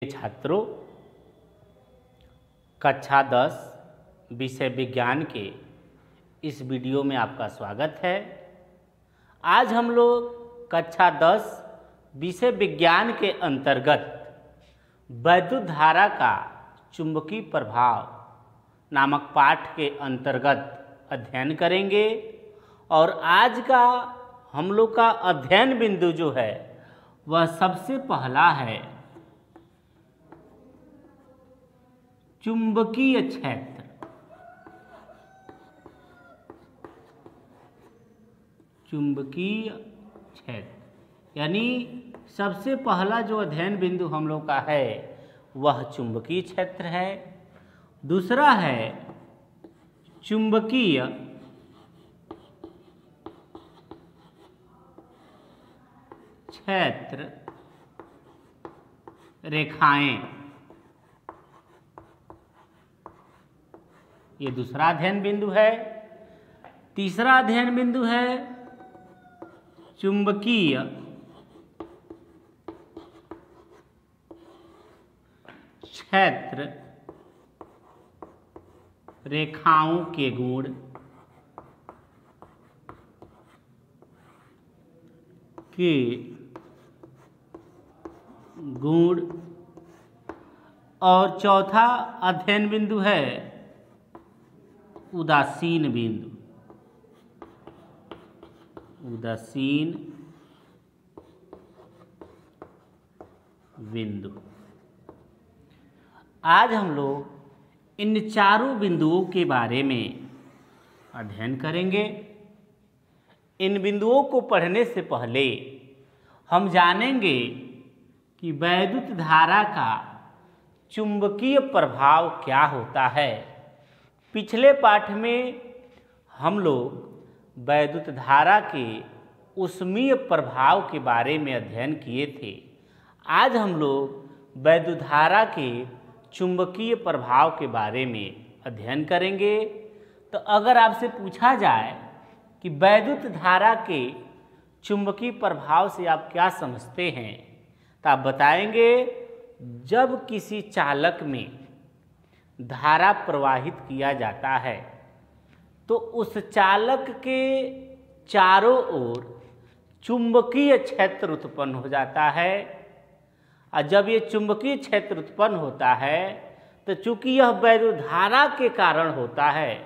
छात्रों, कक्षा 10 विषय विज्ञान के इस वीडियो में आपका स्वागत है। आज हम लोग कक्षा 10 विषय विज्ञान के अंतर्गत वैद्युत धारा का चुंबकीय प्रभाव नामक पाठ के अंतर्गत अध्ययन करेंगे। और आज का हम लोग का अध्ययन बिंदु जो है वह सबसे पहला है चुंबकीय क्षेत्र। चुंबकीय क्षेत्र यानी सबसे पहला जो अध्ययन बिंदु हम लोग का है वह चुंबकीय क्षेत्र है। दूसरा है चुंबकीय क्षेत्र रेखाएं, ये दूसरा अध्ययन बिंदु है। तीसरा अध्ययन बिंदु है चुंबकीय क्षेत्र रेखाओं के गुण और चौथा अध्ययन बिंदु है उदासीन बिंदु। उदासीन बिंदु। आज हम लोग इन चारों बिंदुओं के बारे में अध्ययन करेंगे। इन बिंदुओं को पढ़ने से पहले हम जानेंगे कि वैद्युत धारा का चुंबकीय प्रभाव क्या होता है। पिछले पाठ में हम लोग वैद्युत धारा के ऊष्मीय प्रभाव के बारे में अध्ययन किए थे। आज हम लोग वैद्युत धारा के चुंबकीय प्रभाव के बारे में अध्ययन करेंगे। तो अगर आपसे पूछा जाए कि वैद्युत धारा के चुंबकीय प्रभाव से आप क्या समझते हैं, तो आप बताएंगे जब किसी चालक में धारा प्रवाहित किया जाता है तो उस चालक के चारों ओर चुंबकीय क्षेत्र उत्पन्न हो जाता है। और जब ये चुंबकीय क्षेत्र उत्पन्न होता है तो चूंकि यह वैद्युत धारा के कारण होता है,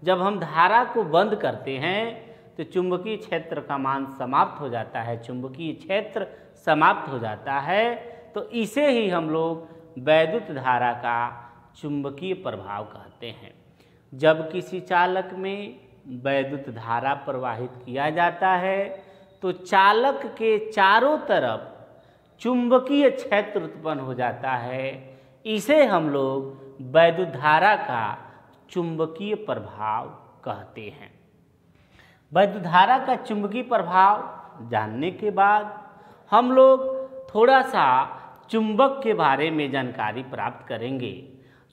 जब हम धारा को बंद करते हैं तो चुंबकीय क्षेत्र का मान समाप्त हो जाता है, चुंबकीय क्षेत्र समाप्त हो जाता है। तो इसे ही हम लोग वैद्युत धारा का चुंबकीय प्रभाव कहते हैं। जब किसी चालक में वैद्युत धारा प्रवाहित किया जाता है तो चालक के चारों तरफ चुंबकीय क्षेत्र उत्पन्न हो जाता है। इसे हम लोग वैद्युत धारा का चुंबकीय प्रभाव कहते हैं। वैद्युत धारा का चुंबकीय प्रभाव जानने के बाद हम लोग थोड़ा सा चुंबक के बारे में जानकारी प्राप्त करेंगे।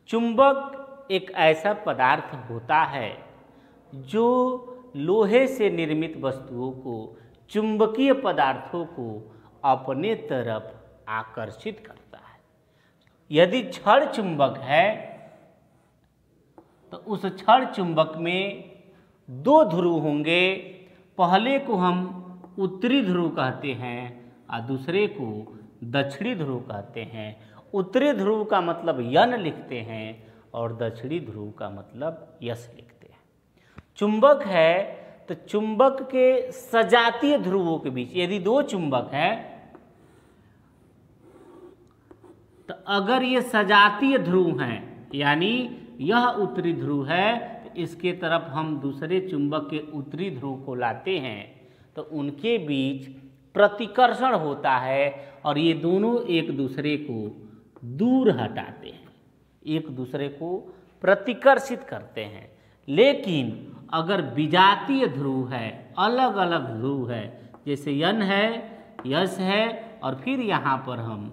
चुंबक एक ऐसा पदार्थ होता है जो लोहे से निर्मित वस्तुओं को, चुंबकीय पदार्थों को अपने तरफ आकर्षित करता है। यदि क्षण चुंबक है तो उस क्षण चुंबक में दो ध्रुव होंगे। पहले को हम उत्तरी ध्रुव कहते हैं और दूसरे को दक्षिणी ध्रुव कहते हैं। उत्तरी ध्रुव का मतलब यन लिखते हैं और दक्षिणी ध्रुव का मतलब यस लिखते हैं। चुंबक है तो चुंबक के सजातीय ध्रुवों के बीच यदि दो चुंबक हैं तो अगर ये सजातीय ध्रुव हैं, यानी यह उत्तरी ध्रुव है तो इसके तरफ हम दूसरे चुंबक के उत्तरी ध्रुव को लाते हैं तो उनके बीच प्रतिकर्षण होता है और ये दोनों एक दूसरे को दूर हटाते हैं, एक दूसरे को प्रतिकर्षित करते हैं। लेकिन अगर विजातीय ध्रुव है, अलग अलग ध्रुव है, जैसे यन है, यस है और फिर यहाँ पर हम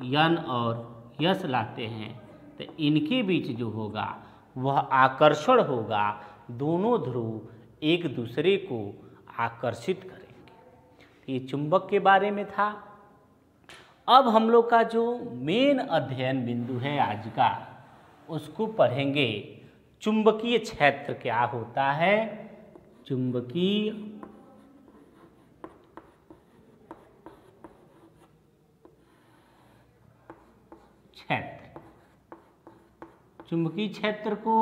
यन और यस लाते हैं तो इनके बीच जो होगा वह आकर्षण होगा। दोनों ध्रुव एक दूसरे को आकर्षित करेंगे। ये चुंबक के बारे में था। अब हम लोग का जो मेन अध्ययन बिंदु है आज का, उसको पढ़ेंगे चुंबकीय क्षेत्र क्या होता है। चुंबकीय क्षेत्र, चुंबकीय क्षेत्र को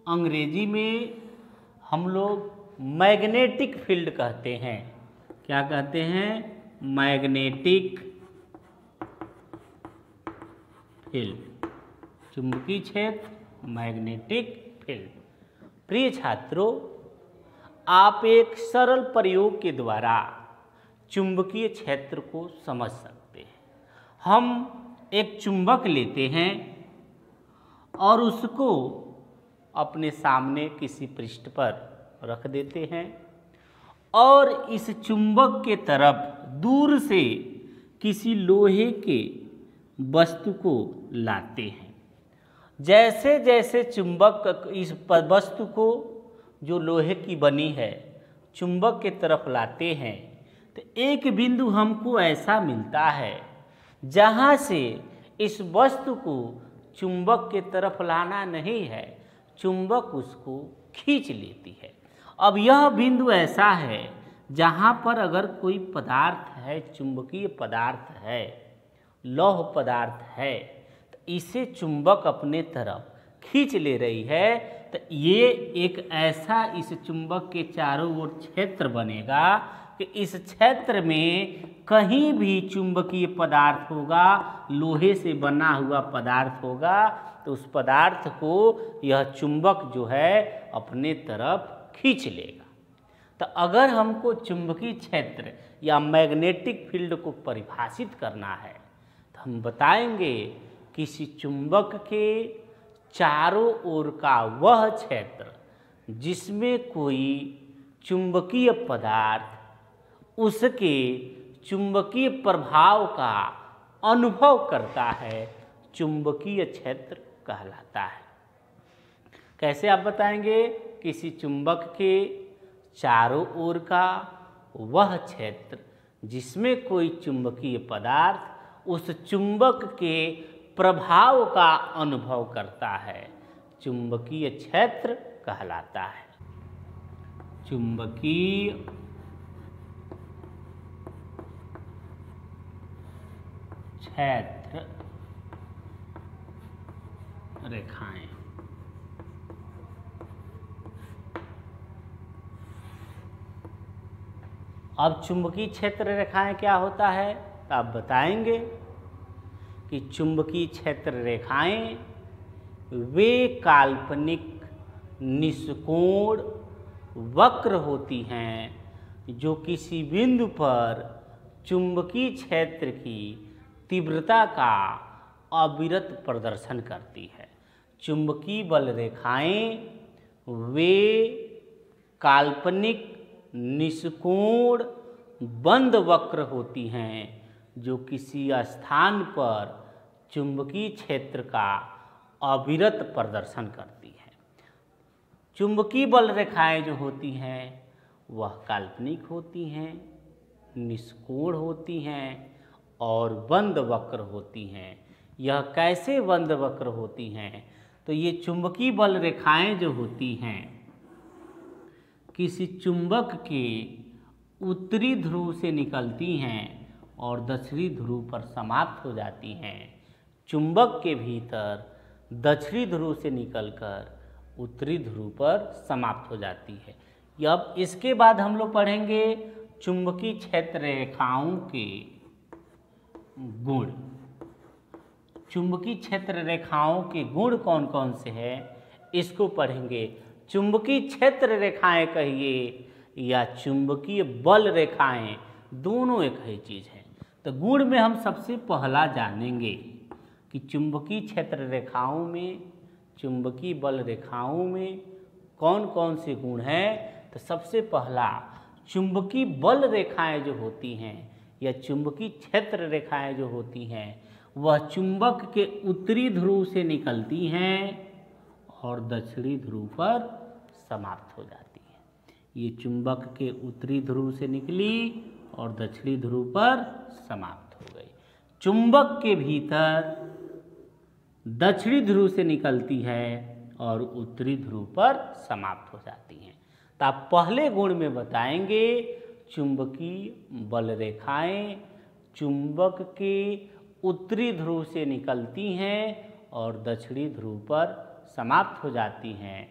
अंग्रेजी में हम लोग मैग्नेटिक फील्ड कहते हैं। क्या कहते हैं? मैग्नेटिक फील्ड, चुंबकीय क्षेत्र, मैग्नेटिक फील्ड। प्रिय छात्रों, आप एक सरल प्रयोग के द्वारा चुंबकीय क्षेत्र को समझ सकते हैं। हम एक चुंबक लेते हैं और उसको अपने सामने किसी पृष्ठ पर रख देते हैं और इस चुंबक के तरफ दूर से किसी लोहे के वस्तु को लाते हैं। जैसे जैसे चुंबक इस वस्तु को, जो लोहे की बनी है, चुंबक के तरफ लाते हैं तो एक बिंदु हमको ऐसा मिलता है जहाँ से इस वस्तु को चुंबक के तरफ लाना नहीं है, चुंबक उसको खींच लेती है। अब यह बिंदु ऐसा है जहाँ पर अगर कोई पदार्थ है, चुंबकीय पदार्थ है, लौह पदार्थ है, तो इसे चुंबक अपने तरफ खींच ले रही है, तो ये एक ऐसा इस चुंबक के चारों ओर क्षेत्र बनेगा कि इस क्षेत्र में कहीं भी चुंबकीय पदार्थ होगा, लोहे से बना हुआ पदार्थ होगा, तो उस पदार्थ को यह चुंबक जो है अपने तरफ खींच लेगा। तो अगर हमको चुंबकीय क्षेत्र या मैग्नेटिक फील्ड को परिभाषित करना है तो हम बताएंगे किसी चुंबक के चारों ओर का वह क्षेत्र जिसमें कोई चुंबकीय पदार्थ उसके चुंबकीय प्रभाव का अनुभव करता है, चुंबकीय क्षेत्र कहलाता है। कैसे आप बताएंगे? किसी चुंबक के चारों ओर का वह क्षेत्र जिसमें कोई चुंबकीय पदार्थ उस चुंबक के प्रभाव का अनुभव करता है, चुंबकीय क्षेत्र कहलाता है। चुंबकीय क्षेत्र रेखाएं। अब चुंबकीय क्षेत्र रेखाएं क्या होता है तो आप बताएंगे कि चुंबकीय क्षेत्र रेखाएं वे काल्पनिक निष्कोण वक्र होती हैं जो किसी बिंदु पर चुंबकीय क्षेत्र की तीव्रता का अविरत प्रदर्शन करती है। चुंबकीय बल रेखाएं वे काल्पनिक निष्कोण बंद वक्र होती हैं जो किसी स्थान पर चुंबकीय क्षेत्र का अविरत प्रदर्शन करती है। चुंबकीय बल रेखाएं जो होती हैं वह काल्पनिक होती हैं, निष्कोण होती हैं और बंद वक्र होती हैं। यह कैसे बंद वक्र होती हैं? तो ये चुंबकीय बल रेखाएं जो होती हैं किसी चुंबक के उत्तरी ध्रुव से निकलती हैं और दक्षिणी ध्रुव पर समाप्त हो जाती हैं। चुंबक के भीतर दक्षिणी ध्रुव से निकलकर उत्तरी ध्रुव पर समाप्त हो जाती है। अब इसके बाद हम लोग पढ़ेंगे चुंबकीय क्षेत्र रेखाओं के गुण। चुंबकीय क्षेत्र रेखाओं के गुण कौन कौन से हैं इसको पढ़ेंगे। चुंबकीय क्षेत्र रेखाएं कहिए या चुंबकीय बल रेखाएं, दोनों एक ही चीज़ है। तो गुण में हम सबसे पहला जानेंगे कि चुंबकीय क्षेत्र रेखाओं में, चुंबकीय बल रेखाओं में कौन कौन से गुण हैं। तो सबसे पहला, चुंबकीय बल रेखाएं जो होती हैं या चुंबकीय क्षेत्र रेखाएं जो होती हैं वह चुंबक के उत्तरी ध्रुव से निकलती हैं और दक्षिणी ध्रुव पर समाप्त हो जाती है। ये चुंबक के उत्तरी ध्रुव से निकली और दक्षिणी ध्रुव पर समाप्त हो गई। चुंबक के भीतर दक्षिणी ध्रुव से निकलती है और उत्तरी ध्रुव पर समाप्त हो जाती हैं। तो आप पहले गुण में बताएंगे चुंबकीय बल रेखाएं चुंबक के उत्तरी ध्रुव से निकलती हैं और दक्षिणी ध्रुव पर समाप्त हो जाती हैं।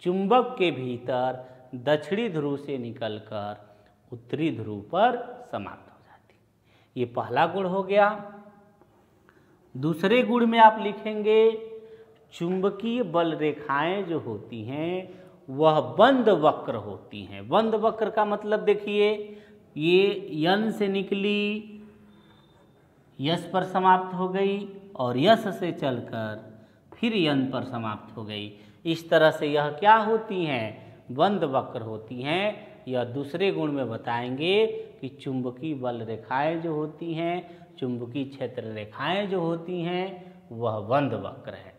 चुंबक के भीतर दक्षिणी ध्रुव से निकलकर उत्तरी ध्रुव पर समाप्त हो जाती है। ये पहला गुण हो गया। दूसरे गुण में आप लिखेंगे चुंबकीय बल रेखाएं जो होती हैं वह बंद वक्र होती हैं। बंद वक्र का मतलब देखिए, ये यन से निकली, यस पर समाप्त हो गई और यस से चलकर फिर यन पर समाप्त हो गई। इस तरह से यह क्या होती हैं? बंद वक्र होती हैं। यह दूसरे गुण में बताएंगे कि चुंबकीय बल रेखाएं जो होती हैं, चुंबकीय क्षेत्र रेखाएं जो होती हैं वह बंद वक्र है।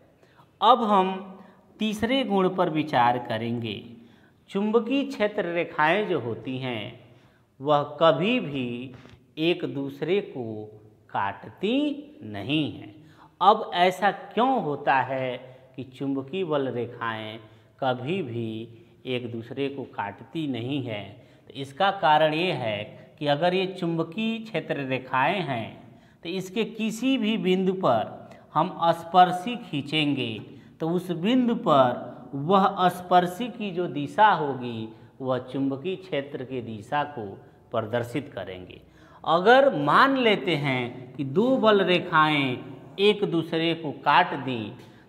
अब हम तीसरे गुण पर विचार करेंगे। चुंबकीय क्षेत्र रेखाएं जो होती हैं वह कभी भी एक दूसरे को काटती नहीं हैं। अब ऐसा क्यों होता है कि चुंबकीय बल रेखाएं कभी भी एक दूसरे को काटती नहीं है? तो इसका कारण ये है कि अगर ये चुंबकीय क्षेत्र रेखाएं हैं तो इसके किसी भी बिंदु पर हम स्पर्शी खींचेंगे तो उस बिंदु पर वह स्पर्शी की जो दिशा होगी वह चुंबकीय क्षेत्र की दिशा को प्रदर्शित करेंगे। अगर मान लेते हैं कि दो बल रेखाएं एक दूसरे को काट दी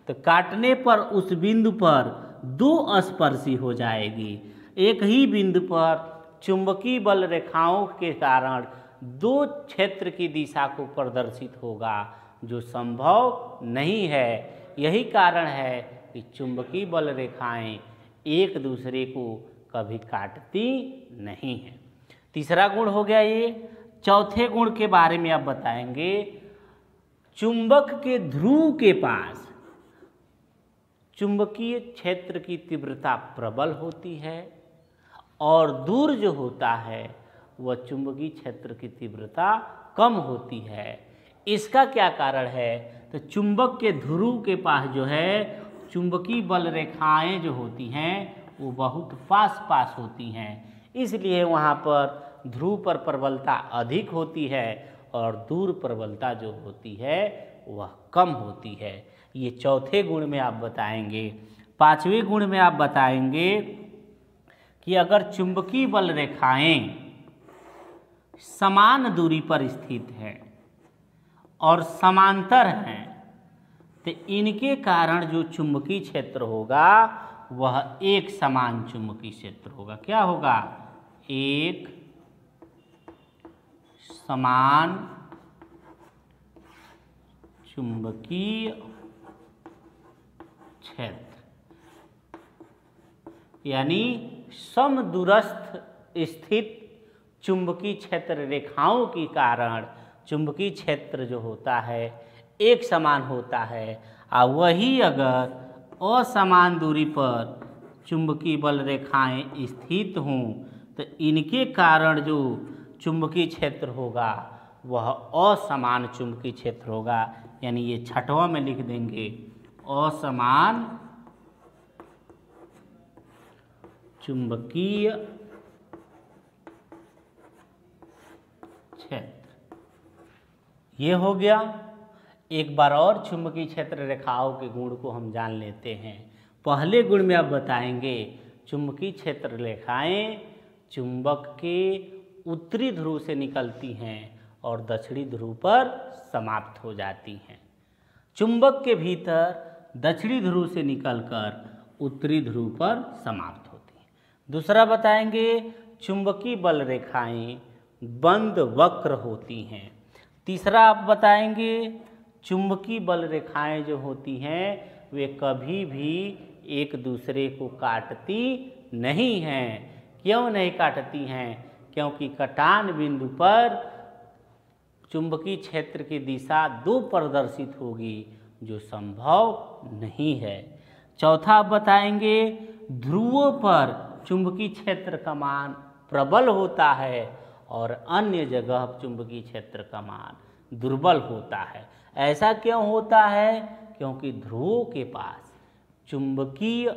तो काटने पर उस बिंदु पर दो स्पर्शी हो जाएगी। एक ही बिंदु पर चुंबकीय बल रेखाओं के कारण दो क्षेत्र की दिशा को प्रदर्शित होगा जो संभव नहीं है। यही कारण है कि चुंबकीय बल रेखाएं एक दूसरे को कभी काटती नहीं हैं। तीसरा गुण हो गया ये। चौथे गुण के बारे में आप बताएंगे। चुंबक के ध्रुव के पास चुंबकीय क्षेत्र की तीव्रता प्रबल होती है और दूर जो होता है वह चुंबकीय क्षेत्र की तीव्रता कम होती है। इसका क्या कारण है? तो चुंबक के ध्रुव के पास जो है चुंबकीय बल रेखाएं जो होती हैं वो बहुत पास पास होती हैं, इसलिए वहाँ पर ध्रुव पर प्रबलता अधिक होती है और दूर प्रबलता जो होती है वह कम होती है। ये चौथे गुण में आप बताएंगे। पांचवें गुण में आप बताएंगे कि अगर चुंबकीय बल रेखाएं समान दूरी पर स्थित हैं और समांतर हैं तो इनके कारण जो चुंबकीय क्षेत्र होगा वह एक समान चुंबकीय क्षेत्र होगा। क्या होगा? एक समान चुंबकीय क्षेत्र, यानी समदूरस्थ स्थित चुंबकीय क्षेत्र रेखाओं के कारण चुंबकीय क्षेत्र जो होता है एक समान होता है। और वही अगर असमान दूरी पर चुंबकीय बल रेखाएं स्थित हों तो इनके कारण जो चुंबकीय क्षेत्र होगा वह असमान चुंबकीय क्षेत्र होगा। यानी ये छठवां में लिख देंगे असमान चुंबकीय क्षेत्र। ये हो गया। एक बार और चुंबकीय क्षेत्र रेखाओं के गुण को हम जान लेते हैं। पहले गुण में आप बताएंगे चुंबकीय क्षेत्र रेखाएं चुंबक के उत्तरी ध्रुव से निकलती हैं और दक्षिणी ध्रुव पर समाप्त हो जाती हैं। चुंबक के भीतर दक्षिणी ध्रुव से निकलकर उत्तरी ध्रुव पर समाप्त होती हैं। दूसरा बताएंगे चुंबकीय बल रेखाएं बंद वक्र होती हैं। तीसरा आप बताएंगे चुंबकीय बल रेखाएं जो होती हैं वे कभी भी एक दूसरे को काटती नहीं हैं। क्यों नहीं काटती हैं? क्योंकि कटान बिंदु पर चुंबकीय क्षेत्र की दिशा दो प्रदर्शित होगी जो संभव नहीं है। चौथा आप बताएंगे ध्रुवों पर चुंबकीय क्षेत्र का मान प्रबल होता है और अन्य जगह चुंबकीय क्षेत्र का मान दुर्बल होता है। ऐसा क्यों होता है? क्योंकि ध्रुवों के पास चुंबकीय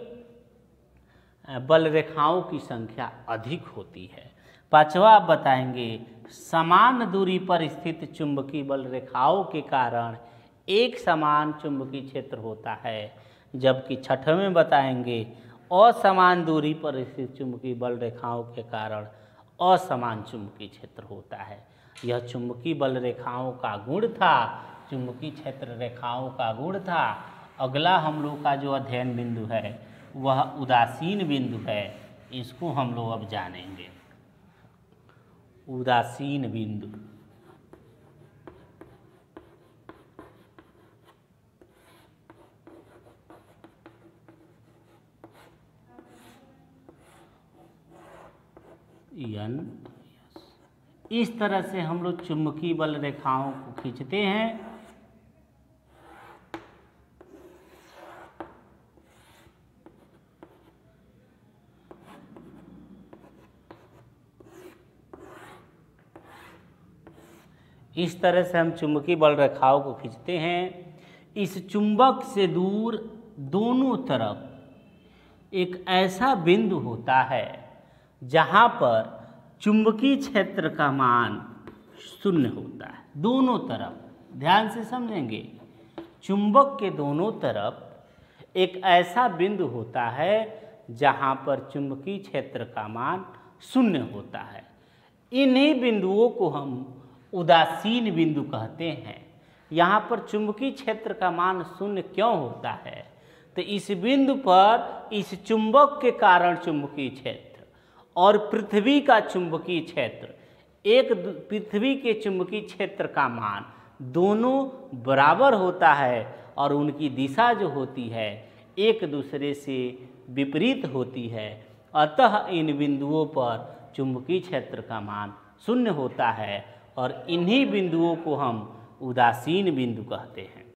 बल रेखाओं की संख्या अधिक होती है। पांचवा आप बताएंगे, समान दूरी पर स्थित चुंबकीय बल रेखाओं के कारण एक समान चुंबकीय क्षेत्र होता है। जबकि छठवें बताएंगे, असमान दूरी पर स्थित चुंबकीय बल रेखाओं के कारण असमान चुंबकीय क्षेत्र होता है। यह चुंबकीय बल रेखाओं का गुण था, चुंबकीय क्षेत्र रेखाओं का गुण था। अगला हम लोग का जो अध्ययन बिंदु है वह उदासीन बिंदु है। इसको हम लोग अब जानेंगे। उदासीन बिंदु, इस तरह से हम लोग चुंबकीय बल रेखाओं को खींचते हैं। इस तरह से हम चुंबकीय बल रेखाओं को खींचते हैं। इस चुंबक से दूर दोनों तरफ एक ऐसा बिंदु होता है जहाँ पर चुंबकीय क्षेत्र का मान शून्य होता है। दोनों तरफ ध्यान से समझेंगे, चुंबक के दोनों तरफ एक ऐसा बिंदु होता है जहाँ पर चुंबकीय क्षेत्र का मान शून्य होता है। इन्हीं बिंदुओं को हम उदासीन बिंदु कहते हैं। यहाँ पर चुंबकीय क्षेत्र का मान शून्य क्यों होता है? तो इस बिंदु पर इस चुंबक के कारण चुंबकीय क्षेत्र और पृथ्वी का चुंबकीय क्षेत्र, पृथ्वी के चुंबकीय क्षेत्र का मान दोनों बराबर होता है और उनकी दिशा जो होती है एक दूसरे से विपरीत होती है। अतः इन बिंदुओं पर चुंबकीय क्षेत्र का मान शून्य होता है और इन्हीं बिंदुओं को हम उदासीन बिंदु कहते हैं।